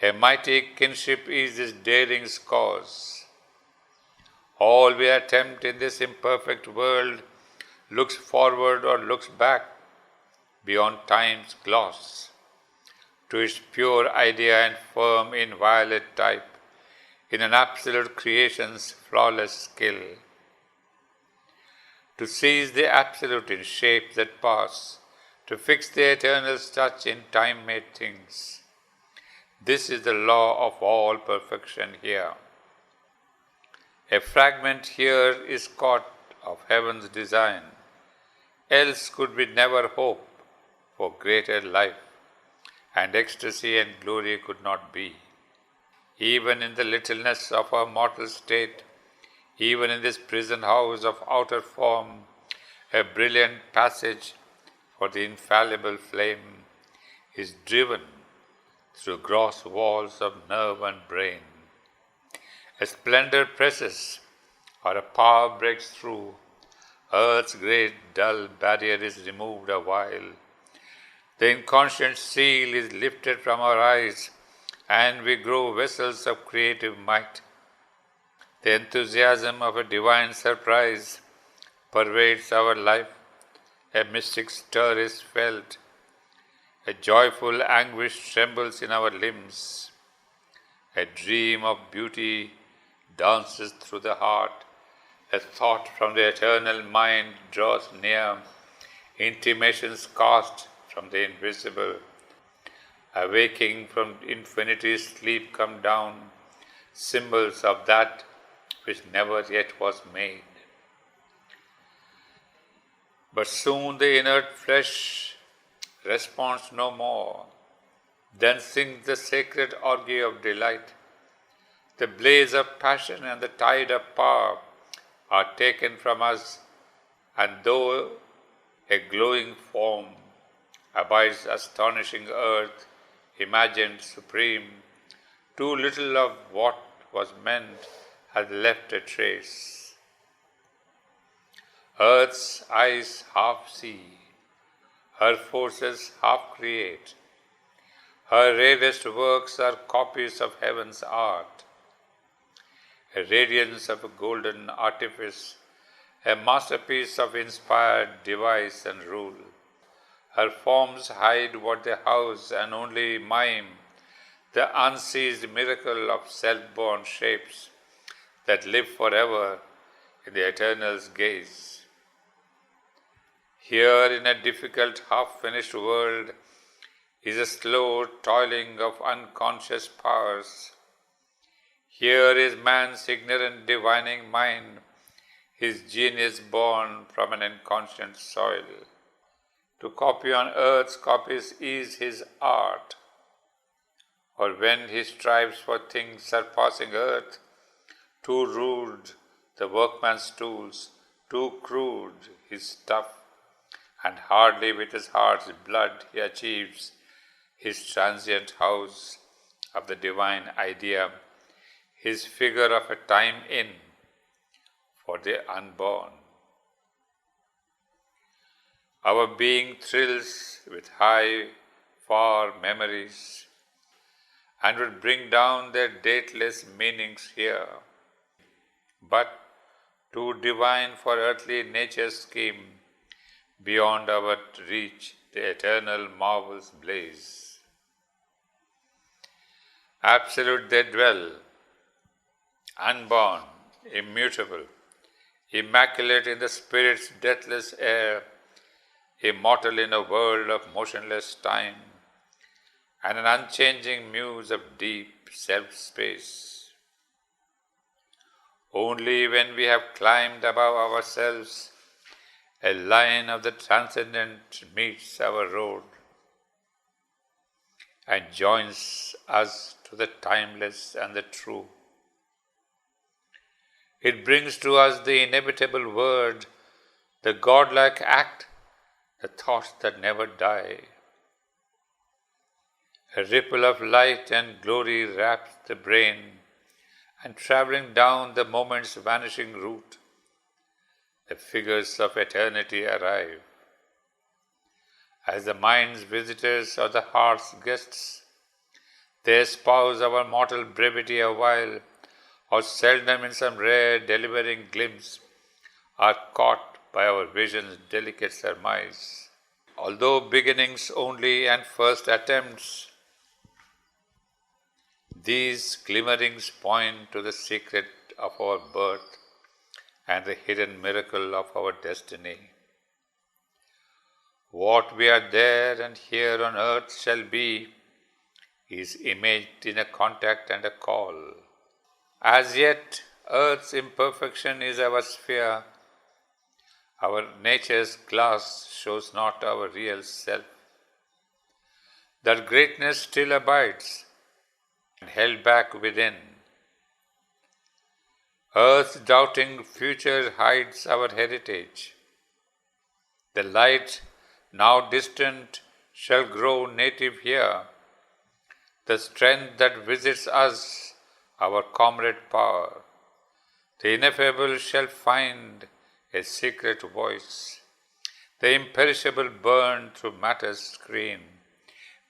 A mighty kinship is this daring's cause. All we attempt in this imperfect world looks forward or looks back beyond time's gloss to its pure idea and firm inviolate type in an absolute creation's flawless skill. To seize the absolute in shapes that pass, to fix the eternal's touch in time-made things. This is the law of all perfection here. A fragment here is caught of heaven's design, else could we never hope for greater life, and ecstasy and glory could not be. Even in the littleness of our mortal state, even in this prison house of outer form, a brilliant passage for the infallible flame is driven through gross walls of nerve and brain. A splendor presses, or a power breaks through, earth's great dull barrier is removed a while. The inconscient seal is lifted from our eyes, and we grow vessels of creative might. The enthusiasm of a divine surprise pervades our life. A mystic stir is felt. A joyful anguish trembles in our limbs. A dream of beauty dances through the heart. A thought from the eternal mind draws near. Intimations cast from the invisible. Awaking from infinity's sleep come down. Symbols of that which never yet was made. But soon the inert flesh responds no more. Then sings the sacred orgy of delight. The blaze of passion and the tide of power are taken from us, and though a glowing form abides astonishing earth, imagined supreme, too little of what was meant has left a trace. Earth's eyes half see, her forces half create. Her rarest works are copies of heaven's art, a radiance of a golden artifice, a masterpiece of inspired device and rule. Her forms hide what they house and only mime the unseized miracle of self-born shapes that live forever in the eternal's gaze. Here in a difficult half-finished world is a slow toiling of unconscious powers. Here is man's ignorant divining mind, his genius born from an inconscient soil. To copy on earth's copies is his art, or when he strives for things surpassing earth, too rude the workman's tools, too crude his stuff, and hardly with his heart's blood he achieves his transient house of the divine idea, his figure of a time inn for the unborn. Our being thrills with high, far memories and would bring down their dateless meanings here, but too divine for earthly nature's scheme, beyond our reach the eternal marvels blaze. Absolute they dwell, unborn, immutable, immaculate in the Spirit's deathless air, immortal in a world of motionless time, and an unchanging muse of deep self-space. Only when we have climbed above ourselves, a line of the transcendent meets our road and joins us to the timeless and the true. It brings to us the inevitable word, the godlike act, the thoughts that never die. A ripple of light and glory wraps the brain, and traveling down the moment's vanishing route, the figures of eternity arrive. As the mind's visitors or the heart's guests, They espouse our mortal brevity a while, or seldom in some rare delivering glimpse are caught by our vision's delicate surmise. Although beginnings only and first attempts, these glimmerings point to the secret of our birth and the hidden miracle of our destiny. What we are there and here on earth shall be is imaged in a contact and a call. As yet, earth's imperfection is our sphere. Our nature's glass shows not our real self. That greatness still abides, held back within. Earth's doubting future hides our heritage. The light, now distant, shall grow native here. The strength that visits us, our comrade power. The ineffable shall find a secret voice. The imperishable burn through matter's screen,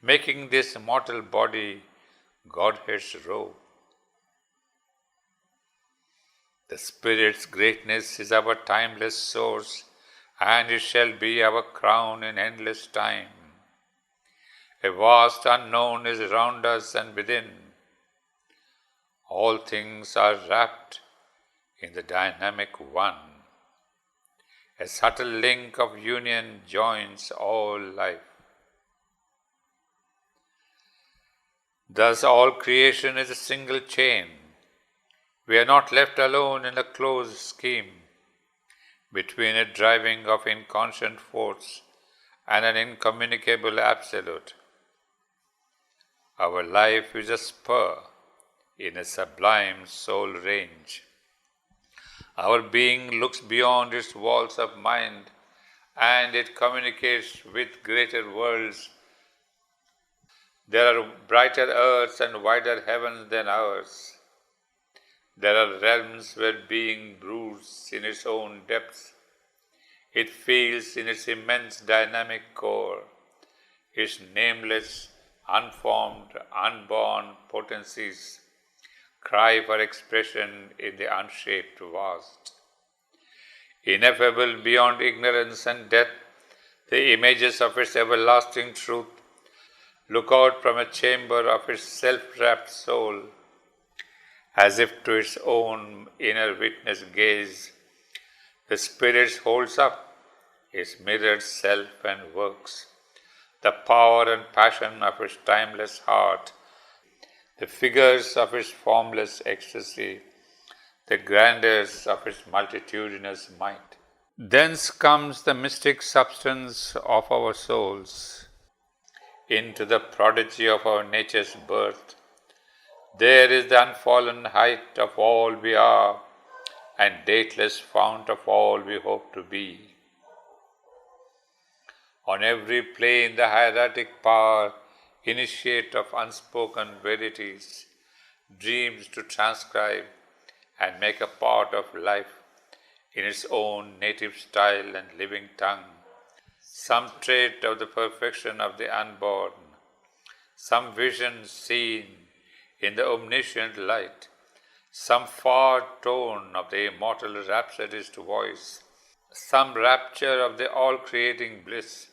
making this mortal body Godhead's robe. The Spirit's greatness is our timeless source, and it shall be our crown in endless time. A vast unknown is round us and within. All things are wrapped in the dynamic One. A subtle link of union joins all life. Thus all creation is a single chain. We are not left alone in a closed scheme between a driving of inconscient force and an incommunicable absolute. Our life is a spur in a sublime soul range. Our being looks beyond its walls of mind, and it communicates with greater worlds. There are brighter earths and wider heavens than ours. There are realms where being broods in its own depths. It feels in its immense dynamic core, its nameless, unformed, unborn potencies cry for expression in the unshaped vast. Ineffable beyond ignorance and death, the images of its everlasting truth look out from a chamber of its self-wrapped soul, as if to its own inner witness gaze. The Spirit holds up its mirrored self and works, the power and passion of its timeless heart, the figures of its formless ecstasy, the grandeurs of its multitudinous might. Thence comes the mystic substance of our souls. Into the prodigy of our nature's birth, there is the unfallen height of all we are, and dateless fount of all we hope to be. On every plane the hieratic power, initiate of unspoken verities, dreams to transcribe and make a part of life in its own native style and living tongue. Some trait of the perfection of the unborn, some vision seen in the omniscient light, some far tone of the immortal rhapsodist voice, some rapture of the all-creating bliss,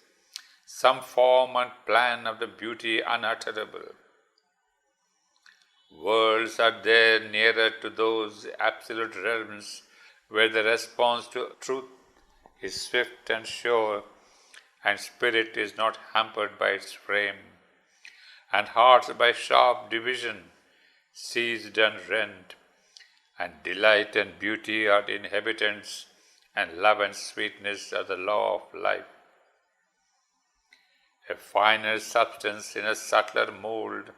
some form and plan of the beauty unutterable. Worlds are there nearer to those absolute realms where the response to truth is swift and sure, and spirit is not hampered by its frame, and hearts by sharp division seized and rent, and delight and beauty are the inhabitants, and love and sweetness are the law of life. A finer substance in a subtler mold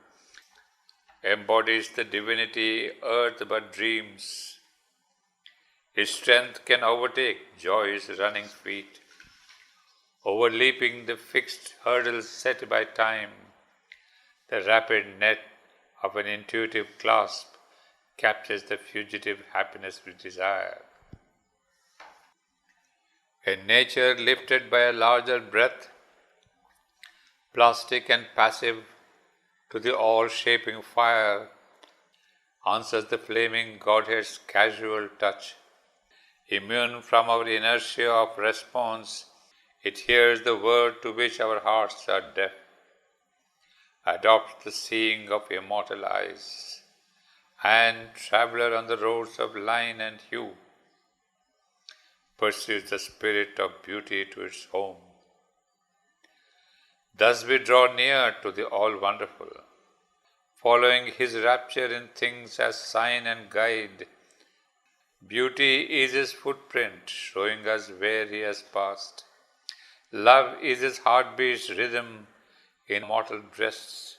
embodies the divinity earth but dreams. His strength can overtake joy's running feet, overleaping the fixed hurdles set by time. The rapid net of an intuitive clasp captures the fugitive happiness we desire. A nature lifted by a larger breath, plastic and passive, to the all-shaping fire, answers the flaming Godhead's casual touch. Immune from our inertia of response, it hears the word to which our hearts are deaf, adopts the seeing of immortal eyes, and, traveller on the roads of line and hue, pursues the spirit of beauty to its home. Thus we draw near to the All-Wonderful, following His rapture in things as sign and guide. Beauty is His footprint, showing us where He has passed. Love is His heartbeat's rhythm in mortal breasts.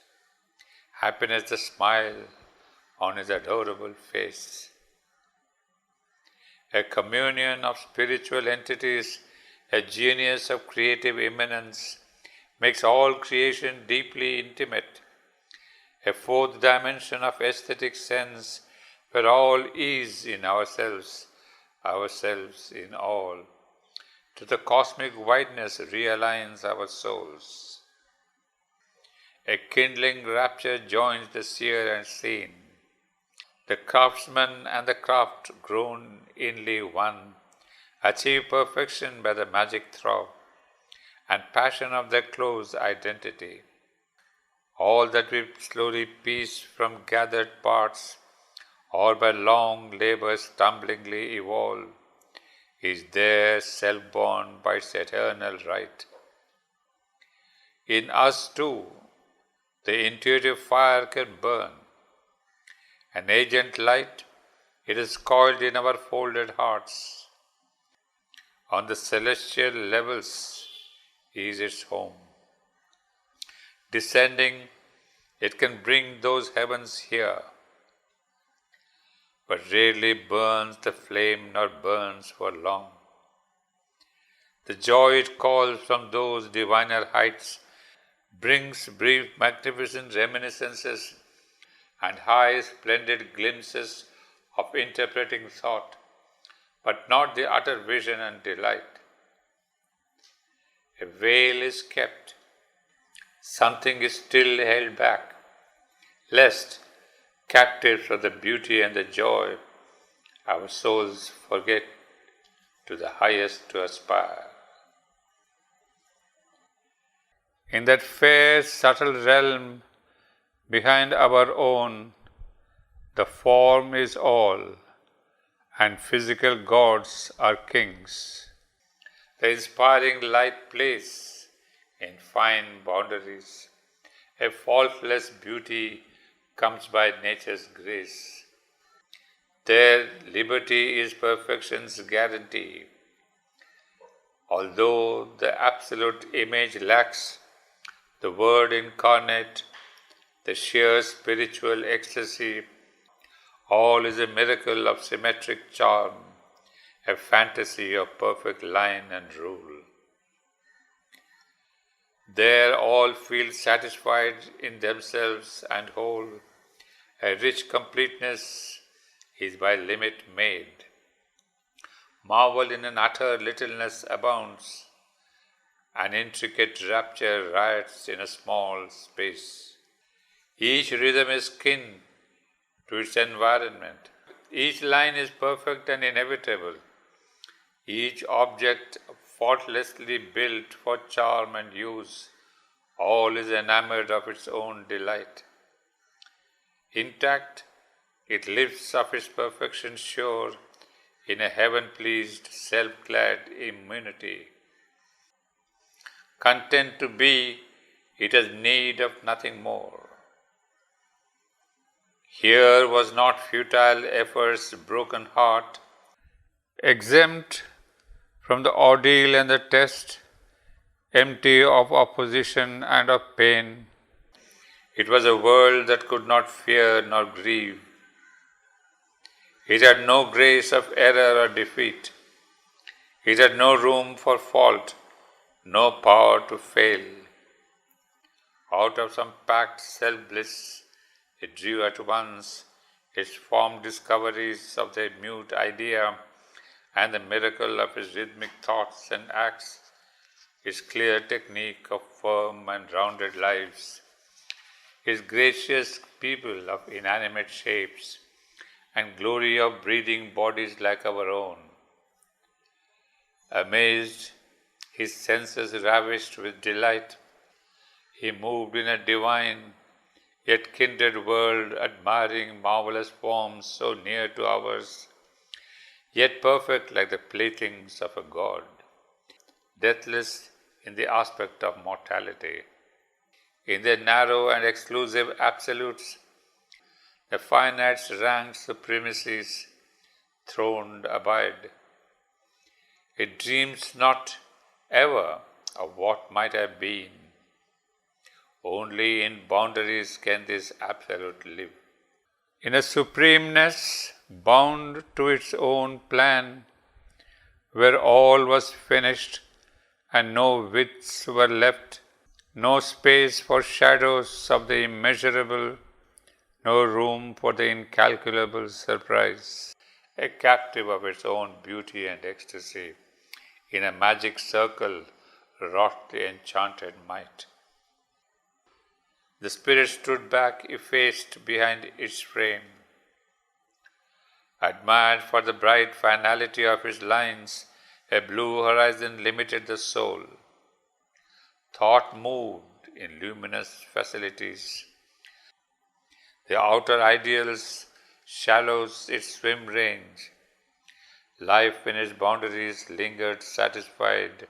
Happiness the smile on His adorable face. A communion of spiritual entities, a genius of creative immanence, makes all creation deeply intimate. A fourth dimension of aesthetic sense, where all is in ourselves, ourselves in all. To the cosmic wideness realigns our souls. A kindling rapture joins the seer and seen. The craftsman and the craft, grown inly one, achieve perfection by the magic throb and passion of their close identity. All that we slowly piece from gathered parts, or by long labor stumblingly evolve, is there self-born by its eternal right. In us too, the intuitive fire can burn. An agent light, it is coiled in our folded hearts. On the celestial levels is its home. Descending, it can bring those heavens here, but rarely burns the flame nor burns for long. The joy it calls from those diviner heights brings brief magnificent reminiscences and high splendid glimpses of interpreting thought, but not the utter vision and delight. A veil is kept, something is still held back, lest, captives of the beauty and the joy, our souls forget to the highest to aspire. In that fair, subtle realm behind our own, the form is all, and physical gods are kings. The inspiring light plays in fine boundaries. A faultless beauty comes by nature's grace. There, liberty is perfection's guarantee. Although the absolute image lacks, the Word incarnate, the sheer spiritual ecstasy, all is a miracle of symmetric charm, a fantasy of perfect line and rule. There all feel satisfied in themselves and whole. A rich completeness is by limit made. Marvel in an utter littleness abounds. An intricate rapture riots in a small space. Each rhythm is kin to its environment. Each line is perfect and inevitable. Each object faultlessly built for charm and use. All is enamored of its own delight. Intact, it lifts of its perfection sure in a heaven-pleased, self-glad immunity. Content to be, it has need of nothing more. Here was not futile effort's broken heart, exempt from the ordeal and the test, empty of opposition and of pain. It was a world that could not fear nor grieve. It had no grace of error or defeat. It had no room for fault, no power to fail. Out of some packed self-bliss, it drew at once its formed discoveries of the mute idea and the miracle of its rhythmic thoughts and acts, its clear technique of firm and rounded lives, His gracious people of inanimate shapes and glory of breathing bodies like our own. Amazed, his senses ravished with delight, he moved in a divine yet kindred world, admiring marvelous forms so near to ours, yet perfect like the playthings of a god, deathless in the aspect of mortality. In their narrow and exclusive absolutes, the finite's ranked supremacies throned abide. It dreams not ever of what might have been. Only in boundaries can this absolute live. In a supremeness bound to its own plan, where all was finished and no widths were left, no space for shadows of the immeasurable, no room for the incalculable surprise. A captive of its own beauty and ecstasy, in a magic circle wrought the enchanted might. The spirit stood back effaced behind its frame, admired for the bright finality of its lines. A blue horizon limited the soul. Thought moved in luminous facilities. The outer ideals shallows its swim range. Life in its boundaries lingered satisfied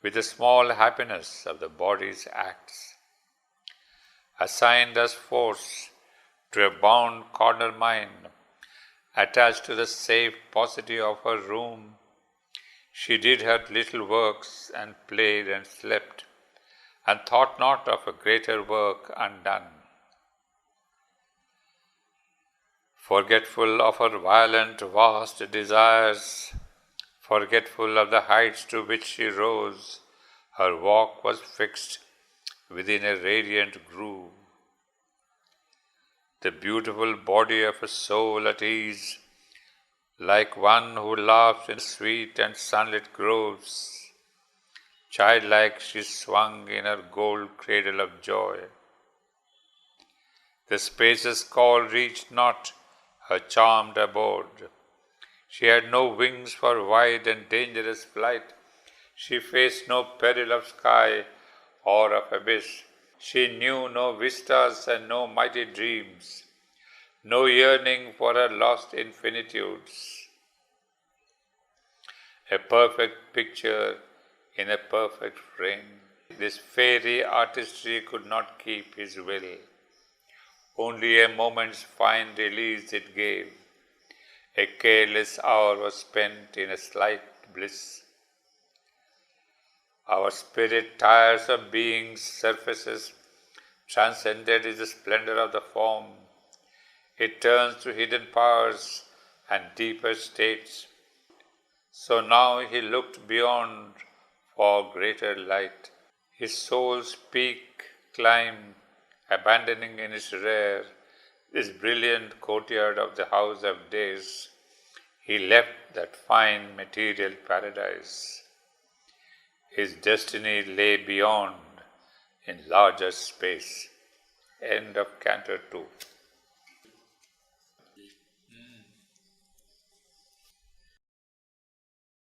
with the small happiness of the body's acts. Assigned as force to a bound corner mind, attached to the safe paucity of her room, she did her little works and played and slept, and thought not of a greater work undone. Forgetful of her violent, vast desires, forgetful of the heights to which she rose, her walk was fixed within a radiant groove. The beautiful body of a soul at ease, like one who laughs in sweet and sunlit groves, childlike she swung in her gold cradle of joy. The spacious call reached not her charmed abode. She had no wings for wide and dangerous flight. She faced no peril of sky or of abyss. She knew no vistas and no mighty dreams, no yearning for her lost infinitudes. A perfect picture in a perfect frame. This fairy artistry could not keep his will. Only a moment's fine release it gave. A careless hour was spent in a slight bliss. Our spirit tires of being's surfaces, transcended is the splendor of the form. It turns to hidden powers and deeper states. So now he looked beyond for greater light. His soul's peak climbed, abandoning in its rear this brilliant courtyard of the house of days. He left that fine material paradise. His destiny lay beyond in larger space. End of Canto 2.